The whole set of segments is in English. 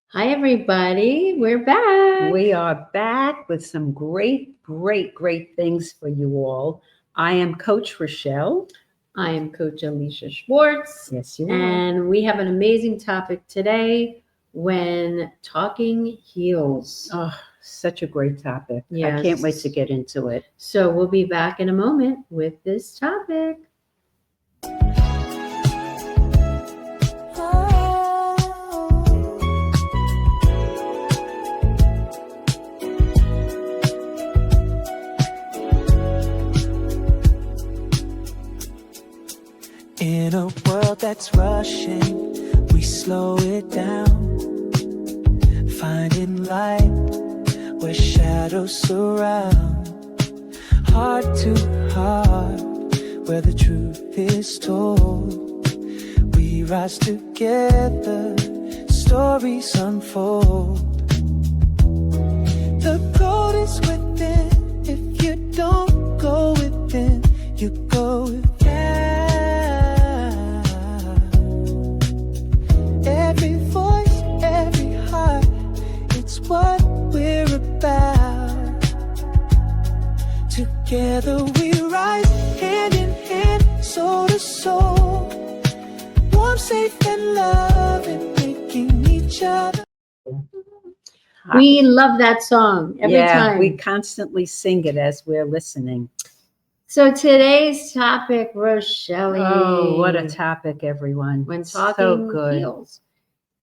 Hi, everybody. We're back. We are back with some great things for you all. I am Coach Rochelle. I am Coach Alisha Schwartz, Yes, you are. and we have an amazing topic today when talking heals. Oh, such a great topic. Yes. I can't wait to get into it. So, we'll be back in a moment with this topic. In a world that's rushing, we slow it down, finding light where shadows surround. Heart to heart, where the truth is told. We rise together, stories unfold. The road is within. If you don't go within, you go without. Every voice, every heart, it's what we're about. Together we rise, hand in hand, soul to soul. Warm, safe and loving, making each other. We love that song every time. We constantly sing it as we're listening. So, today's topic, Rochelle. Oh, what a topic, everyone. When talking so good. heals.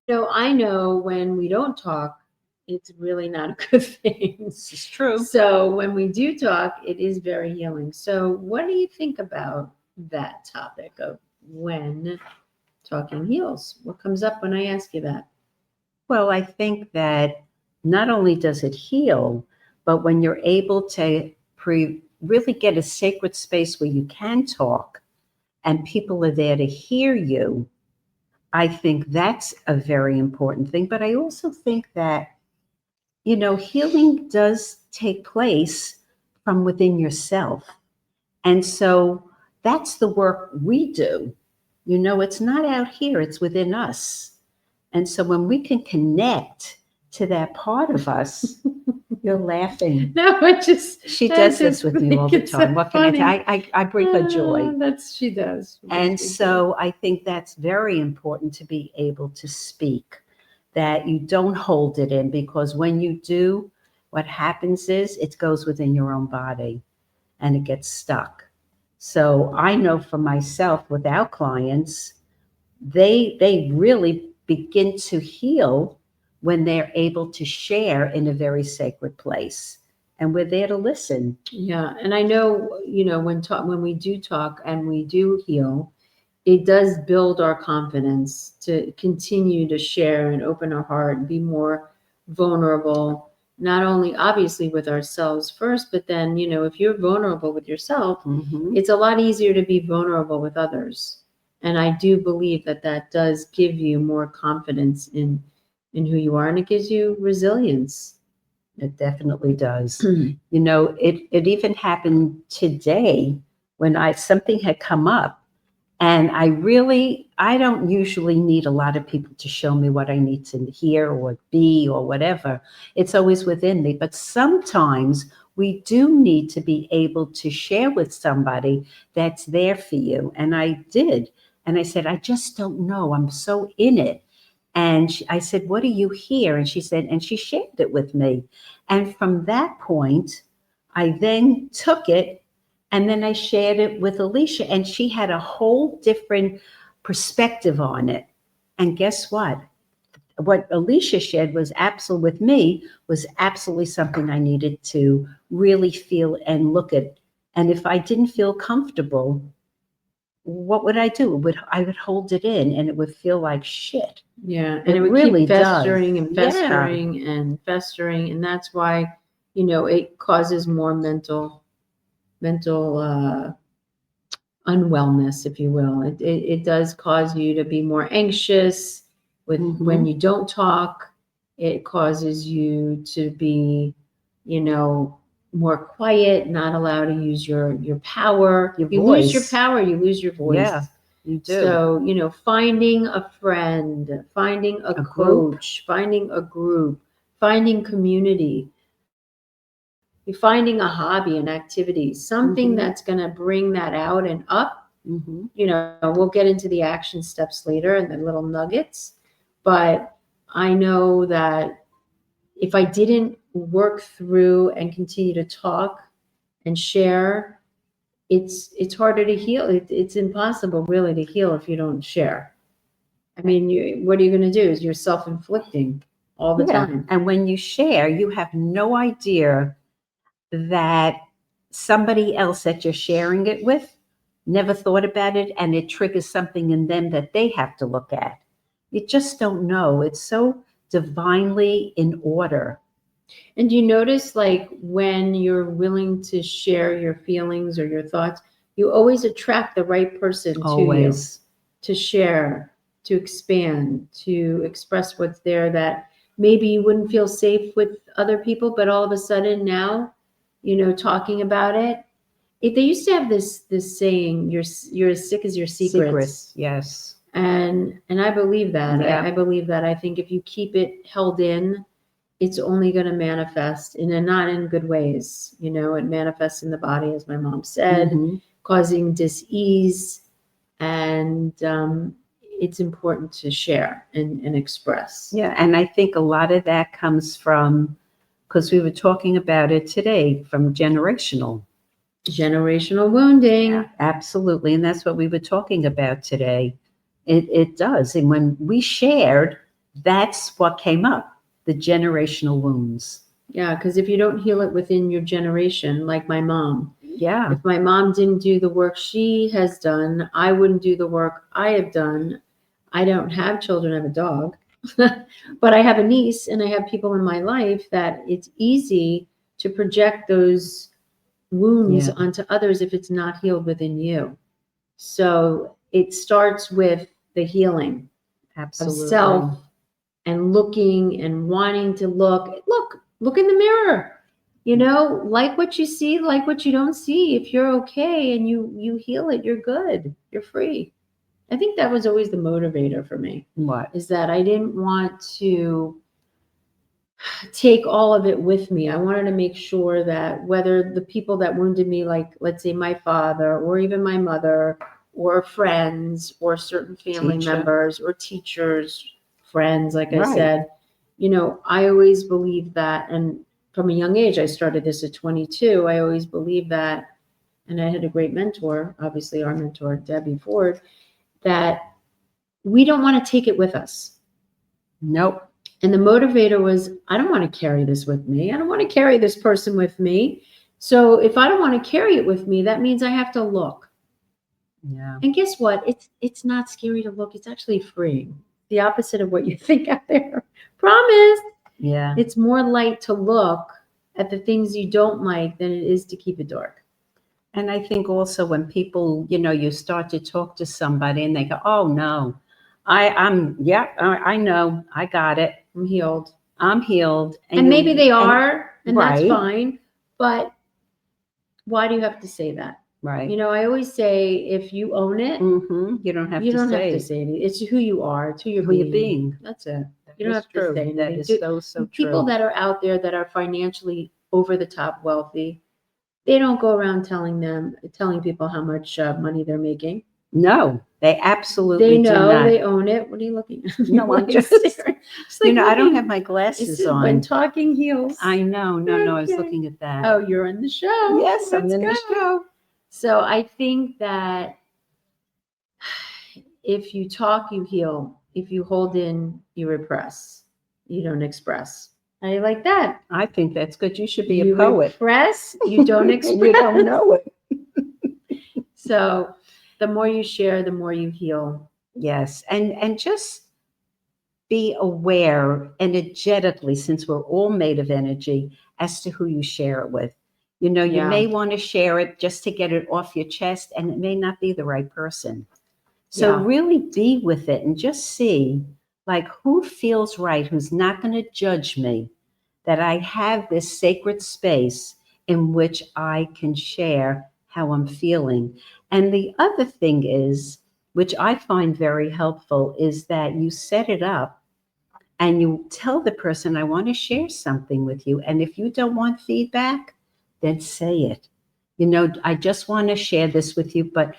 So, I know when we don't talk, it's really not a good thing. This is true. So when we do talk, it is very healing. So what do you think about that topic of when talking heals? What comes up when I ask you that? Well, I think that not only does it heal, but when you're able to really get a sacred space where you can talk and people are there to hear you, I think that's a very important thing. But I also think that healing does take place from within yourself. And so that's the work we do. It's not out here, it's within us. And so when we can connect to that part of us, you're laughing. No, she does this with me all the time. What can I bring her joy. She does. And so I think that's very important to be able to speak, that you don't hold it in, because when you do, what happens is it goes within your own body and it gets stuck. So I know for myself, with our clients, they really begin to heal when they're able to share in a very sacred place. And we're there to listen. Yeah. And I know, when we do talk and we do heal, it does build our confidence to continue to share and open our heart and be more vulnerable, not only obviously with ourselves first, but then, if you're vulnerable with yourself, it's a lot easier to be vulnerable with others. And I do believe that does give you more confidence in who you are, and it gives you resilience. It definitely does. It even happened today when something had come up. And I don't usually need a lot of people to show me what I need to hear or be or whatever. It's always within me. But sometimes we do need to be able to share with somebody that's there for you. And I did. And I said, I just don't know. I'm so in it. And I said, what do you hear? And she said, and she shared it with me. And from that point, I then took it. And then I shared it with Alisha, and she had a whole different perspective on it. And guess what? What Alisha shared was absolutely something I needed to really feel and look at. And if I didn't feel comfortable, what would I do? I would hold it in, and it would feel like shit. Yeah, and it would really keep festering and festering and festering, and that's why it causes more mental unwellness, if you will. It does cause you to be more anxious when you don't talk. It causes you to be, more quiet, not allowed to use your power. You lose your power, you lose your voice. Yeah. You do. So, finding a friend, finding a group. coach, finding a group, finding community, you're finding a hobby, an activity, something Mhm. that's going to bring that out and up. Mhm. We'll get into the action steps later and the little nuggets. But I know that if I didn't work through and continue to talk and share, it's harder to heal. It's impossible really to heal if you don't share. I mean, what are you going to do? Is you're self-inflicting all the Yeah. time. And when you share, you have no idea that somebody else that you're sharing it with never thought about it, and it triggers something in them that they have to look at. You just don't know. It's so divinely in order. And you notice, like, when you're willing to share your feelings or your thoughts, you always attract the right person Always. to share, to expand, to express what's there that maybe you wouldn't feel safe with other people, but all of a sudden now, talking about it. They used to have this saying, "You're as sick as your secrets." Yes. And I believe that. Yeah. I believe that. I think if you keep it held in, it's only going to manifest not in good ways. It manifests in the body, as my mom said, Mhm. causing dis-ease. And it's important to share and express. Yeah. And I think a lot of that comes from, because we were talking about it today, from generational. Generational wounding. Yeah, absolutely. And that's what we were talking about today. It does. And when we shared, that's what came up, the generational wounds. Yeah, because if you don't heal it within your generation, like my mom, Yeah. if my mom didn't do the work she has done, I wouldn't do the work I have done. I don't have children, I have a dog, but I have a niece and I have people in my life that it's easy to project those wounds Yeah. onto others if it's not healed within you. So it starts with the healing of Absolutely. self and looking and wanting to look in the mirror. Like what you see, like what you don't see. If you're okay and you heal it, you're good. You're free. I think that was always the motivator for me, What? is that I didn't want to take all of it with me. I wanted to make sure that whether the people that wounded me, like let's say my father or even my mother or friends or certain family Teacher. members or teachers, friends, like I Right. said, I always believed that. And from a young age, I started this at 22. I always believed that, and I had a great mentor, obviously our mentor, Debbie Ford, that we don't want to take it with us. Nope. And the motivator was, I don't want to carry this with me. I don't want to carry this person with me. So if I don't want to carry it with me, that means I have to look. Yeah. And guess what? It's not scary to look. It's actually freeing. The opposite of what you think out there. Promise. Yeah. It's more light to look at the things you don't like than it is to keep it dark. And I think also when people, you start to talk to somebody and they go, oh no, I know, I got it. I'm healed. I'm healed. And maybe they are, and that's right. fine. But why do you have to say that? Right. I always say, if you own it, You don't have you to don't say have to say anything. It's who you are. It's who you're who you're being. being. That's it. That You don't is have true. to say That anything. is so People true. that are out there that are financially over the top wealthy, they don't go around telling people how much money they're making. No, they absolutely They do know, not. they own it. What are you looking at? No, I'm just staring. Like, I don't have my glasses Listen, on. when talking heals. I know. No, I was Okay. looking at that. Oh, you're in the show. Yes, I'm Let's in the go. show. So I think that if you talk, you heal. If you hold in, you repress. You don't express. How do you like that? I think that's good. You should be You a poet. repress, you don't express. You don't know it. So the more you share, the more you heal. Yes, and just be aware energetically, since we're all made of energy, as to who you share it with. You Yeah. may want to share it just to get it off your chest, and it may not be the right person. So Yeah. really be with it and just see, like, who feels right, who's not going to judge me, that I have this sacred space in which I can share how I'm feeling. And the other thing is, which I find very helpful, is that you set it up and you tell the person, I want to share something with you. And if you don't want feedback, then say it. I just want to share this with you, but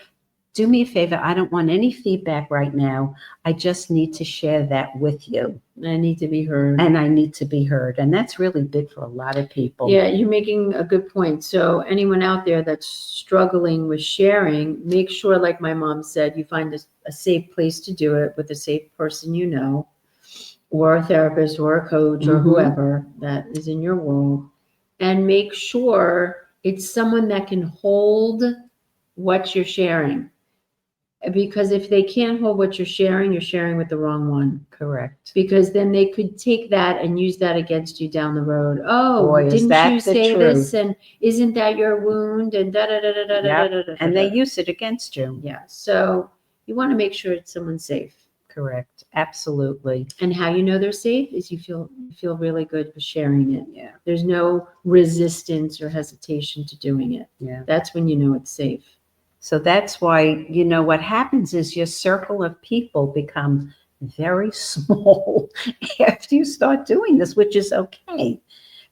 do me a favor. I don't want any feedback right now. I just need to share that with you. I need to be heard. And I need to be heard. And that's really big for a lot of people. Yeah, you're making a good point. So anyone out there that's struggling with sharing, make sure, like my mom said, you find a safe place to do it with a safe person or a therapist or a coach or whoever that is in your world. And make sure it's someone that can hold what you're sharing. Because if they can't hold what you're sharing with the wrong one. Correct. Because then they could take that and use that against you down the road. Oh, Boy, is didn't that you the say truth. this? And isn't that your wound? And da da da da da da da da. And they use it against you. Yeah. So you want to make sure it's someone safe. Correct. Absolutely. And how you know they're safe is you feel really good for sharing it. Yeah. There's no resistance or hesitation to doing it. Yeah. That's when you know it's safe. So that's why, what happens is your circle of people become very small after you start doing this, which is okay,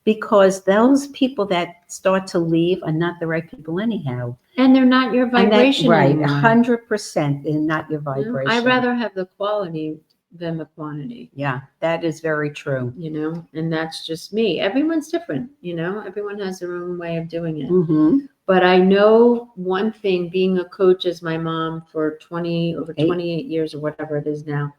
because those people that start to leave are not the right people anyhow. And they're not your vibration right, anymore. 100%. They're not your vibration. I'd rather have the quality than the quantity. Yeah, that is very true. And that's just me. Everyone's different, everyone has their own way of doing it. Mm-hmm. But I know one thing, being a coach as my mom for 28 years or whatever it is now,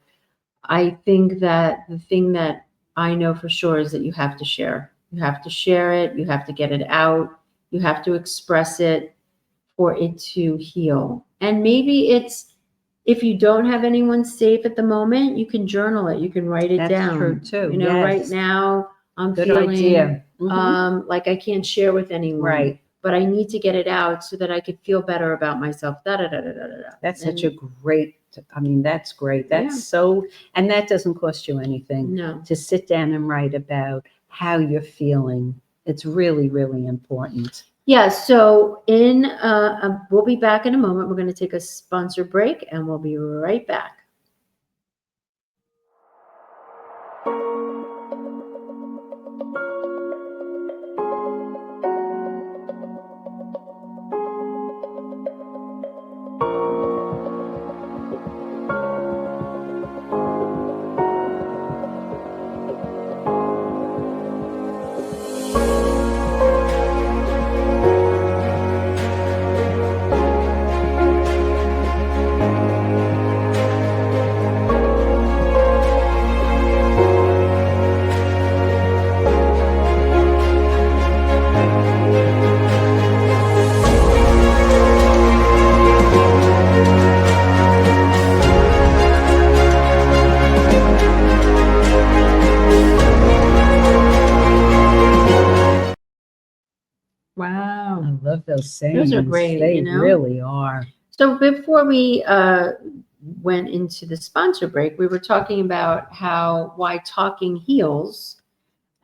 I think that the thing that I know for sure is that you have to share. You have to share it. You have to get it out. You have to express it for it to heal. And maybe if you don't have anyone safe at the moment, you can journal it. You can write it down. That's true too. Yes. Right now I'm Good feeling idea. Mm-hmm. like I can't share with anyone. Right. But I need to get it out so that I could feel better about myself. That's such a great, that's great. That's so, and that doesn't cost you anything. No. To sit down and write about how you're feeling. It's really, really important. Yeah. So we'll be back in a moment. We're going to take a sponsor break and we'll be right back. Wow. I love those sayings. Those are great. They really are. So before we went into the sponsor break, we were talking about why talking heals.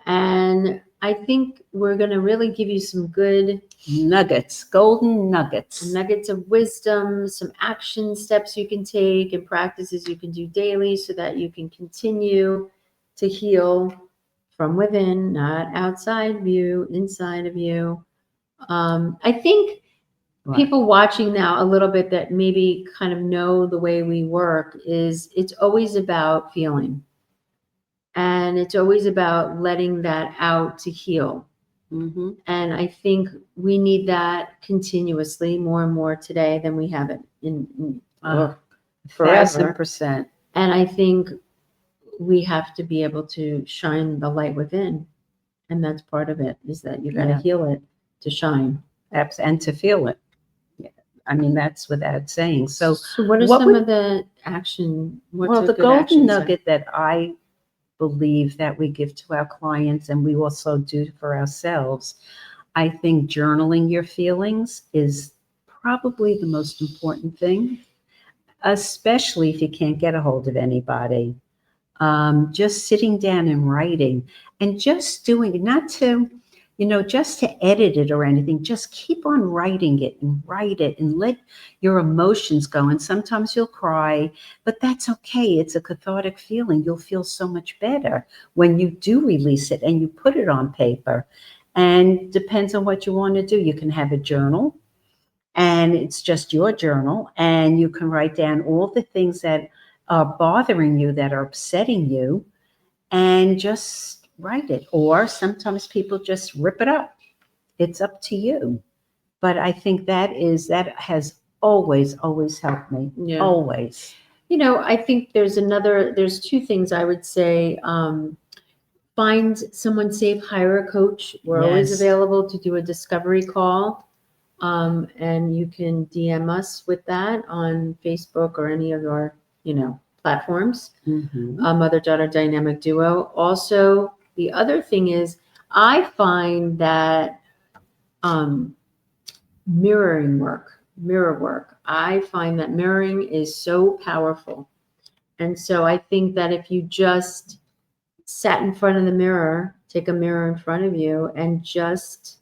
And I think we're going to really give you some good nuggets, golden nuggets of wisdom, some action steps you can take and practices you can do daily so that you can continue to heal from within, not outside of you, inside of you. I think people watching now a little bit that maybe kind of know the way we work is it's always about feeling. And it's always about letting that out to heal. Mm-hmm. And I think we need that continuously more and more today than we have it in forever. 1,000%. And I think we have to be able to shine the light within. And that's part of it, is that you got to heal it to shine. And to feel it. That's without saying. So what are some of the action? The golden nugget that I believe that we give to our clients and we also do for ourselves, I think journaling your feelings is probably the most important thing, especially if you can't get a hold of anybody. Just sitting down and writing and just doing it, not to just to edit it or anything. Just keep on writing it and write it and let your emotions go. And sometimes you'll cry, but that's okay. It's a cathartic feeling. You'll feel so much better when you do release it and you put it on paper. And depends on what you want to do. You can have a journal, and it's just your journal, and you can write down all the things that are bothering you, that are upsetting you, and just write it. Or sometimes people just rip it up. It's up to you. But I think that has always helped me. Yeah. Always. I think there's two things I would say. Find someone safe, hire a coach. We're always Yes. available to do a discovery call. And you can DM us with that on Facebook or any of our, platforms. Mhm. Mother-daughter dynamic duo. Also, the other thing is, I find that mirror work. I find that mirroring is so powerful. And so I think that if you just sat in front of the mirror, take a mirror in front of you, and just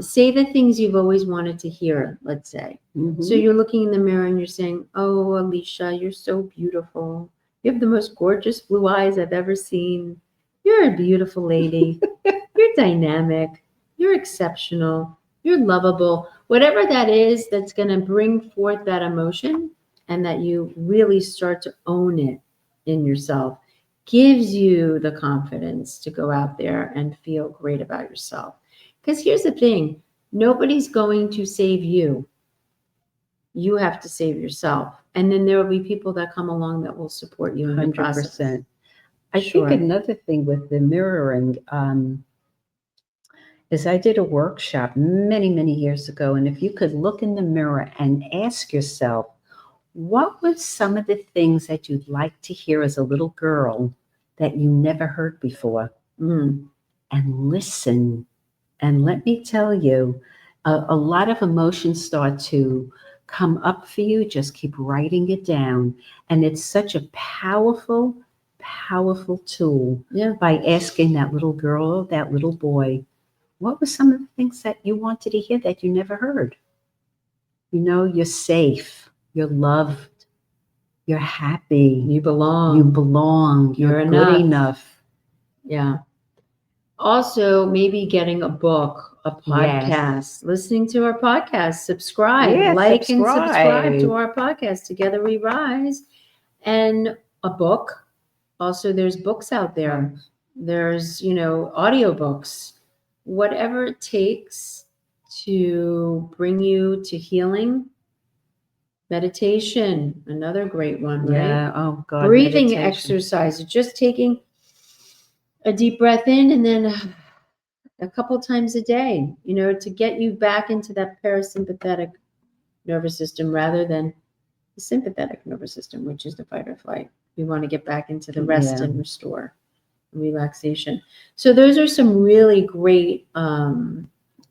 say the things you've always wanted to hear, let's say. Mhm. So you're looking in the mirror and you're saying, "Oh, Alisha, you're so beautiful. You have the most gorgeous blue eyes I've ever seen. You're a beautiful lady. You're dynamic. You're exceptional. You're lovable." Whatever that is that's going to bring forth that emotion and that you really start to own it in yourself gives you the confidence to go out there and feel great about yourself. Because here's the thing, nobody's going to save you. You have to save yourself. And then there will be people that come along that will support you in the process. 100%. I Sure. think another thing with the mirroring is I did a workshop many, many years ago. And if you could look in the mirror and ask yourself, what were some of the things that you'd like to hear as a little girl that you never heard before? Mm. And listen. And let me tell you, a lot of emotions start to come up for you. Just keep writing it down. And it's such a powerful, powerful tool. Yeah. By asking that little girl, that little boy, what were some of the things that you wanted to hear that you never heard? You're safe, you're loved, you're happy, You belong. you're You're good enough. enough. Yeah. Also, maybe getting a book, a podcast, Yes. listening to our podcast, subscribe, Yeah, like and subscribe subscribe. to our podcast. Together we rise. And a book. Also, there's books out there. There's, audiobooks. Whatever it takes to bring you to healing. Meditation, another great one, right? Yeah. Oh God. Breathing meditation. exercise, just taking a deep breath in and then a couple times a day, to get you back into that parasympathetic nervous system rather than the sympathetic nervous system, which is the fight or flight. We want to get back into the rest Yeah. and restore and relaxation. So those are some really great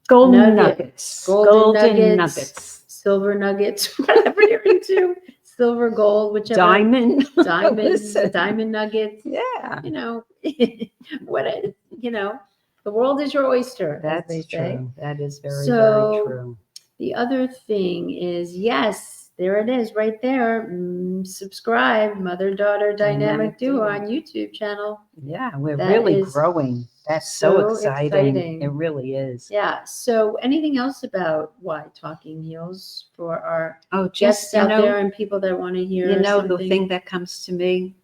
Golden nuggets. Golden nuggets. silver nuggets, whatever you're into, silver, gold, whichever. Diamond. Diamonds, diamond nuggets. Yeah. The world is your oyster. That's as they say. true. That is very, So, very true. The other thing is, yes, there it is right there. Subscribe, Mother-Daughter Dynamic Duo on YouTube channel. Yeah, we're That really is growing. That's so exciting. exciting. It really is. Yeah. So anything else about Why Talking Heals for our Just guests out there and people that want to hear the something? thing that comes to me,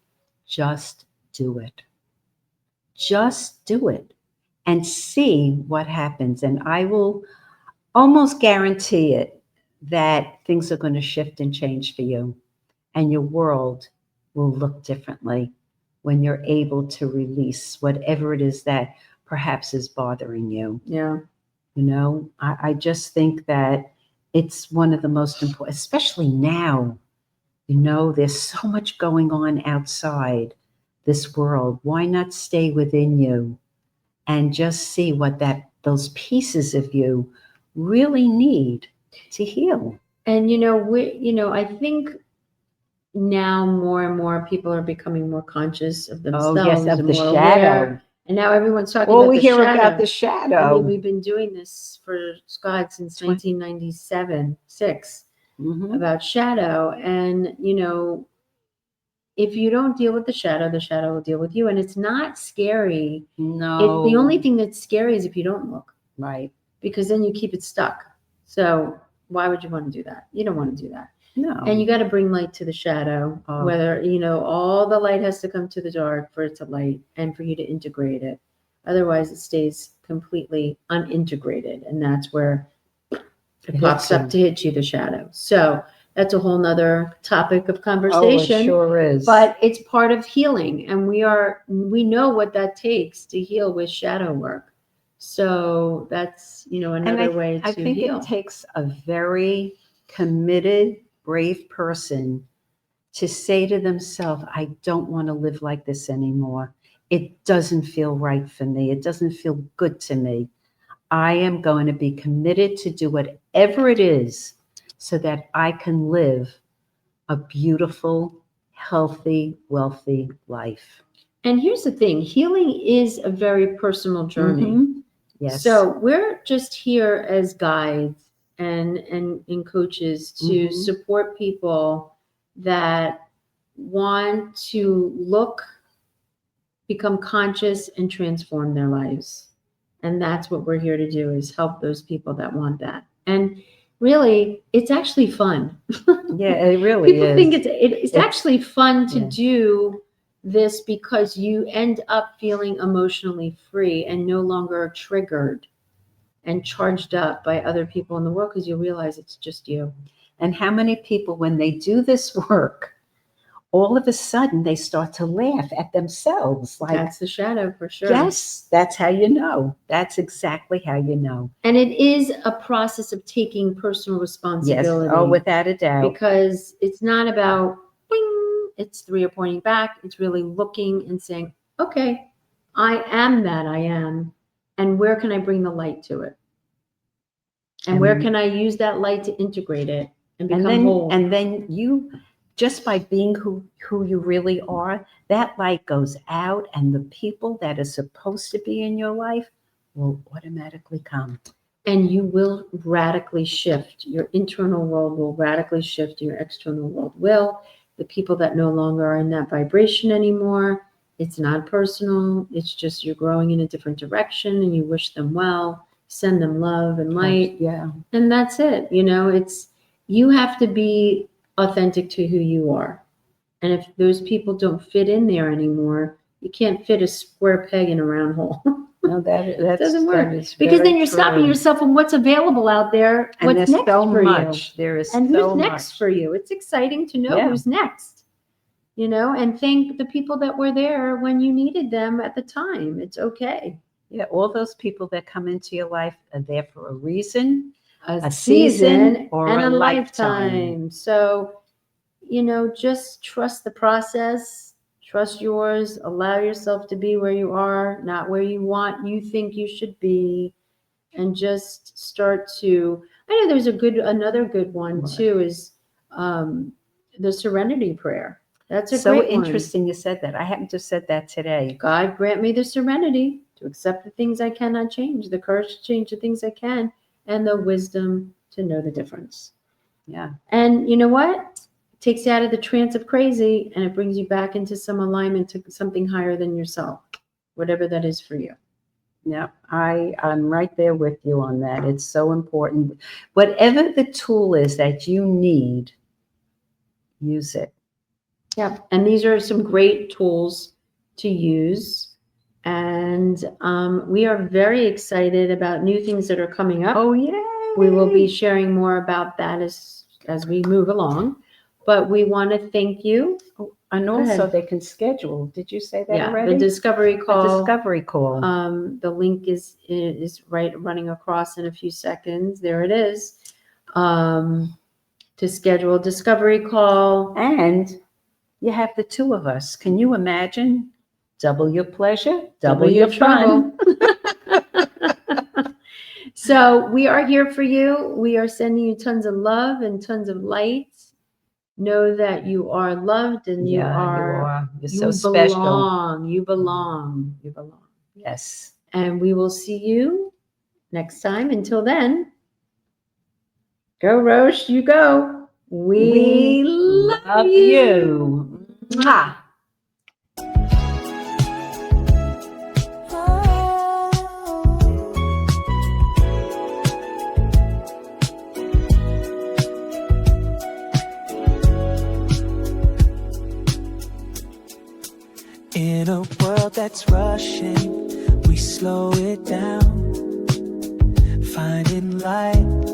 just do it. Just do it and see what happens. And I will almost guarantee it that things are going to shift and change for you, and your world will look differently when you're able to release whatever it is that perhaps is bothering you. Yeah. I just think that it's one of the most important, especially now. There's so much going on outside this world. Why not stay within you and just see what those pieces of you really need to heal? And I think now more and more people are becoming more conscious of themselves. Oh yes, of and the more shadow. aware. And now everyone's talking All about we the hear shadow. about the I shadow. mean, we've been doing this for God since 1997, 6 Mhm. about shadow. And, if you don't deal with the shadow will deal with you. And it's not scary. No. The only thing that's scary is if you don't look, Right. because then you keep it stuck. So why would you want to do that? You don't want to do that. No. And you got to bring light to the shadow, Oh. whether, all the light has to come to the dark for it to light and for you to integrate it. Otherwise, it stays completely unintegrated. And that's where it pops up to hit you, the shadow. So that's a whole nother topic of Oh, it conversation. sure is. But it's part of healing. And we know what that takes to heal with shadow work. So that's, another way to I think heal. it takes a very committed, brave person to say to themselves, I don't want to live like this anymore. It doesn't feel right for me. It doesn't feel good to me. I am going to be committed to do whatever it is so that I can live a beautiful, healthy, wealthy life. And here's the thing, healing is a very personal journey. Mhm. Yes. So we're just here as guides and coaches to Mhm. support people that want to become conscious and transform their lives. And that's what we're here to do, is help those people that want that. And really, it's actually fun. Yeah, it really People is. think it's actually fun to yeah. do this, because you end up feeling emotionally free and no longer triggered and charged up by other people in the world, because you realize it's just you. And how many people, when they do this work, all of a sudden they start to laugh at themselves. Like, That's the shadow for sure. yes, that's how you know. That's exactly how you know. And it is a process of taking personal Yes. responsibility. Oh, without a doubt. Because it's not about, bing, it's 3 are pointing back. It's really looking and saying, okay, I am that I am. And where can I bring the light to it? And where can I use that light to integrate it and become whole? And then you, just by being who you really are, that light goes out, and the people that are supposed to be in your life will automatically come. And you will radically shift. Your internal world will radically shift. Your external world will. The people that no longer are in that vibration anymore, it's not personal. It's just you're growing in a different direction, and you wish them well, send them love and light. Yeah. And that's it. You have to be authentic to who you are. And if those people don't fit in there anymore, you can't fit a square peg in a round hole. No, that doesn't work. That Because then very you're stopping true. yourself from what's available out there, And what's there's next so for much. you. There is And so who's next much. for you. It's exciting to know who's next. And thank the people that were there when you needed them at the time. It's okay. Yeah, all those people that come into your life are there for a reason, A season, or and a lifetime. So, just trust the process, trust yours, allow yourself to be where you are, not where you think you should be, and just start to, I know there's another good one too, is the serenity prayer. That's a so great one. interesting you said that. I happened to have said that today. God grant me the serenity to accept the things I cannot change, the courage to change the things I can, and the wisdom to know the difference. Yeah. And you know what? It takes you out of the trance of crazy, and it brings you back into some alignment to something higher than yourself, whatever that is for you. Yeah, I'm right there with you on that. It's so important. Whatever the tool is that you need, use it. Yeah, and these are some great tools to use. And we are very excited about new things that are coming up. Oh, yeah. We will be sharing more about that as we move along. But we want to thank you. Oh, and also they can schedule. Did you say that already? The discovery call. The discovery call. The link is right running across in a few seconds. There it is. To schedule a discovery call. And you have the two of us. Can you imagine? Double your pleasure, double your fun. So we are here for you. We are sending you tons of love and tons of light. Know that you are loved and you You're so belong. special. You belong. You belong. Yes. And we will see you next time. Until then, go Roche, you go. We love you. Mwah. In a world that's rushing, we slow it down, finding light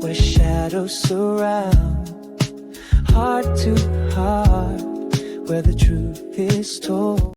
where shadows surround. Heart to heart, where the truth is told.